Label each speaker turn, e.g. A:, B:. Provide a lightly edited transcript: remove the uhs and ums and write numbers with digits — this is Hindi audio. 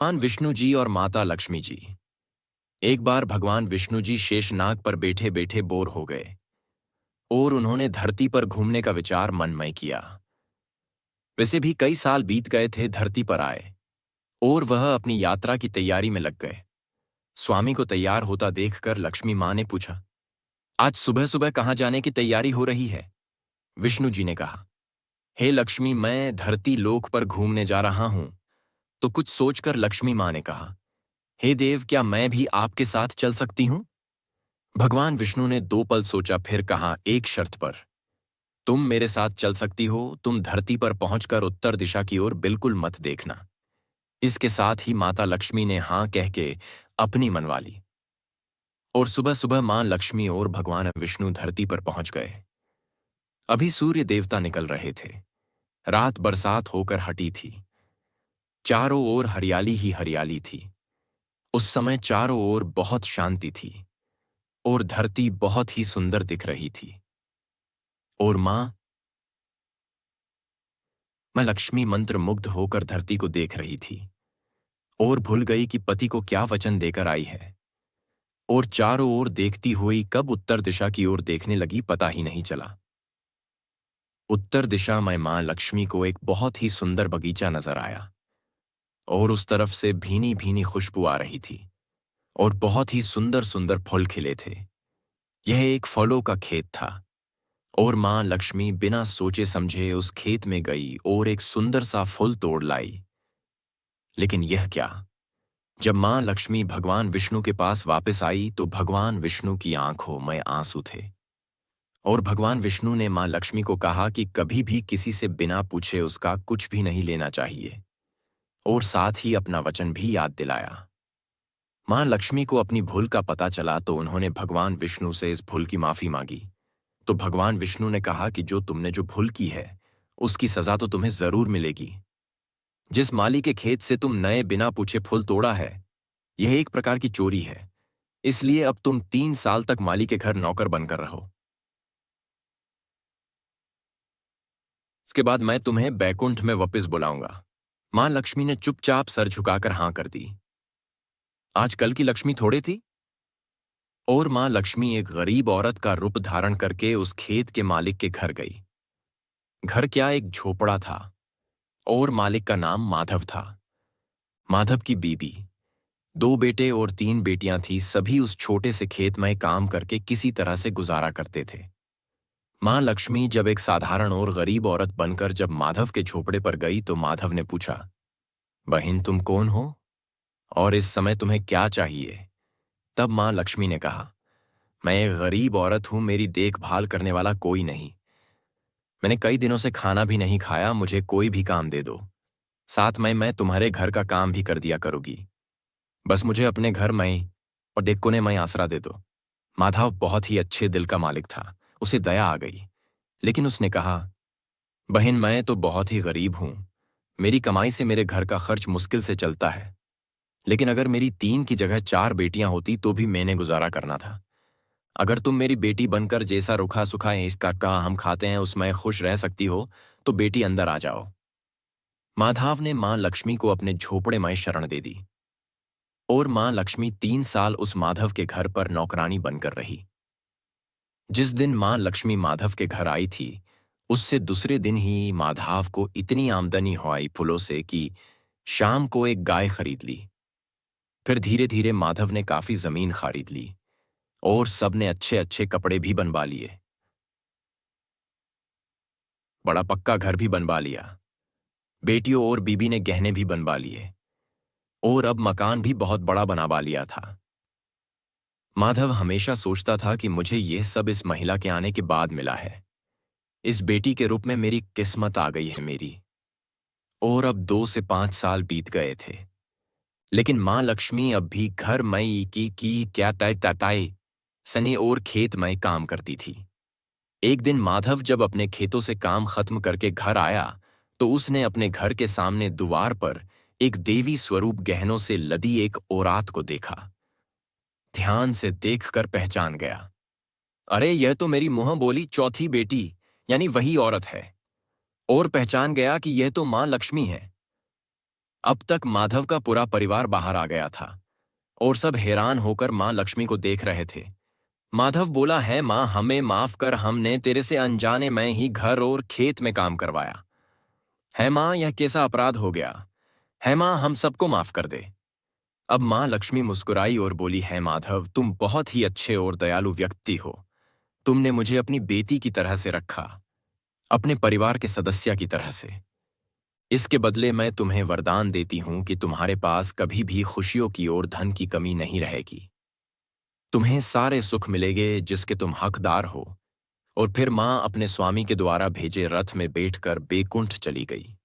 A: भगवान विष्णु जी और माता लक्ष्मी जी। एक बार भगवान विष्णु जी शेषनाग पर बैठे बैठे बोर हो गए और उन्होंने धरती पर घूमने का विचार मन में किया। वैसे भी कई साल बीत गए थे धरती पर आए और वह अपनी यात्रा की तैयारी में लग गए। स्वामी को तैयार होता देखकर लक्ष्मी मां ने पूछा, आज सुबह सुबह कहाँ जाने की तैयारी हो रही है? विष्णु जी ने कहा, हे लक्ष्मी, मैं धरती लोक पर घूमने जा रहा हूं। तो कुछ सोचकर लक्ष्मी मां ने कहा, हे देव, क्या मैं भी आपके साथ चल सकती हूं? भगवान विष्णु ने 2 पल सोचा, फिर कहा, एक शर्त पर। तुम मेरे साथ चल सकती हो, तुम धरती पर पहुंचकर उत्तर दिशा की ओर बिल्कुल मत देखना। इसके साथ ही माता लक्ष्मी ने हां कह के अपनी मनवा ली और सुबह सुबह मां लक्ष्मी और भगवान विष्णु धरती पर पहुंच गए। अभी सूर्य देवता निकल रहे थे। रात बरसात होकर हटी थी। चारों ओर हरियाली ही हरियाली थी। उस समय चारों ओर बहुत शांति थी और धरती बहुत ही सुंदर दिख रही थी। और मैं लक्ष्मी मंत्र मुग्ध होकर धरती को देख रही थी और भूल गई कि पति को क्या वचन देकर आई है। और चारों ओर देखती हुई कब उत्तर दिशा की ओर देखने लगी पता ही नहीं चला। उत्तर दिशा में मां लक्ष्मी को एक बहुत ही सुंदर बगीचा नजर आया और उस तरफ से भीनी भीनी खुशबू आ रही थी और बहुत ही सुंदर सुंदर फूल खिले थे। यह एक फलों का खेत था और मां लक्ष्मी बिना सोचे समझे उस खेत में गई और एक सुंदर सा फूल तोड़ लाई। लेकिन यह क्या, जब मां लक्ष्मी भगवान विष्णु के पास वापस आई तो भगवान विष्णु की आंखों में आंसू थे। और भगवान विष्णु ने मां लक्ष्मी को कहा कि कभी भी किसी से बिना पूछे उसका कुछ भी नहीं लेना चाहिए और साथ ही अपना वचन भी याद दिलाया। मां लक्ष्मी को अपनी भूल का पता चला तो उन्होंने भगवान विष्णु से इस भूल की माफी मांगी। तो भगवान विष्णु ने कहा कि जो तुमने जो भूल की है उसकी सजा तो तुम्हें जरूर मिलेगी। जिस माली के खेत से तुम नए बिना पूछे फूल तोड़ा है, यह एक प्रकार की चोरी है। इसलिए अब तुम 3 साल तक माली के घर नौकर बनकर रहो। इसके बाद मैं तुम्हें बैकुंठ में वापस बुलाऊंगा। मां लक्ष्मी ने चुपचाप सर झुकाकर हां कर दी। आज कल की लक्ष्मी थोड़े थी। और मां लक्ष्मी एक गरीब औरत का रूप धारण करके उस खेत के मालिक के घर गई। घर क्या, एक झोपड़ा था और मालिक का नाम माधव था। माधव की बीबी, 2 बेटे और 3 बेटियां थी। सभी उस छोटे से खेत में काम करके किसी तरह से गुजारा करते थे। मां लक्ष्मी जब एक साधारण और गरीब औरत बनकर जब माधव के झोपड़े पर गई तो माधव ने पूछा, बहन, तुम कौन हो और इस समय तुम्हें क्या चाहिए? तब मां लक्ष्मी ने कहा, मैं एक गरीब औरत हूं, मेरी देखभाल करने वाला कोई नहीं। मैंने कई दिनों से खाना भी नहीं खाया, मुझे कोई भी काम दे दो। साथ में मैं तुम्हारे घर का काम भी कर दिया करूंगी। बस मुझे अपने घर में और डेकोने में आसरा दे दो। माधव बहुत ही अच्छे दिल का मालिक था। उसे दया आ गई, लेकिन उसने कहा, बहन, मैं तो बहुत ही गरीब हूं। मेरी कमाई से मेरे घर का खर्च मुश्किल से चलता है। लेकिन अगर मेरी 3 की जगह 4 बेटियां होती तो भी मैंने गुजारा करना था। अगर तुम मेरी बेटी बनकर जैसा रूखा सूखा इसका का हम खाते हैं उसमें खुश रह सकती हो तो बेटी अंदर आ जाओ। माधव ने मां लक्ष्मी को अपने झोपड़े में शरण दे दी और मां लक्ष्मी 3 साल उस माधव के घर पर नौकरानी बनकर रही। जिस दिन मां लक्ष्मी माधव के घर आई थी, उससे दूसरे दिन ही माधव को इतनी आमदनी हुई फूलों से कि शाम को एक गाय खरीद ली। फिर धीरे धीरे माधव ने काफी जमीन खरीद ली और सबने अच्छे अच्छे कपड़े भी बनवा लिए। बड़ा पक्का घर भी बनवा लिया। बेटियों और बीबी ने गहने भी बनवा लिए और अब मकान भी बहुत बड़ा बनवा लिया था। माधव हमेशा सोचता था कि मुझे यह सब इस महिला के आने के बाद मिला है। इस बेटी के रूप में मेरी किस्मत आ गई है मेरी। और अब 2 से 5 साल बीत गए थे, लेकिन मां लक्ष्मी अब भी घर मई की क्या तय तताए सनी और खेत में काम करती थी। एक दिन माधव जब अपने खेतों से काम खत्म करके घर आया तो उसने अपने घर के सामने द्वार पर एक देवी स्वरूप गहनों से लदी एक औरत को देखा। ध्यान से देखकर पहचान गया, अरे यह तो मेरी मुंह बोली चौथी बेटी यानी वही औरत है। और पहचान गया कि यह तो मां लक्ष्मी है। अब तक माधव का पूरा परिवार बाहर आ गया था और सब हैरान होकर मां लक्ष्मी को देख रहे थे। माधव बोला, है मां, हमें माफ कर, हमने तेरे से अनजाने में ही घर और खेत में काम करवाया। है मां, यह कैसा अपराध हो गया? है मां, हम सबको माफ कर दे। अब मां लक्ष्मी मुस्कुराई और बोली, है माधव, तुम बहुत ही अच्छे और दयालु व्यक्ति हो। तुमने मुझे अपनी बेटी की तरह से रखा, अपने परिवार के सदस्य की तरह से। इसके बदले मैं तुम्हें वरदान देती हूं कि तुम्हारे पास कभी भी खुशियों की और धन की कमी नहीं रहेगी। तुम्हें सारे सुख मिलेंगे जिसके तुम हकदार हो। और फिर मां अपने स्वामी के द्वारा भेजे रथ में बैठकर बैकुंठ चली गई।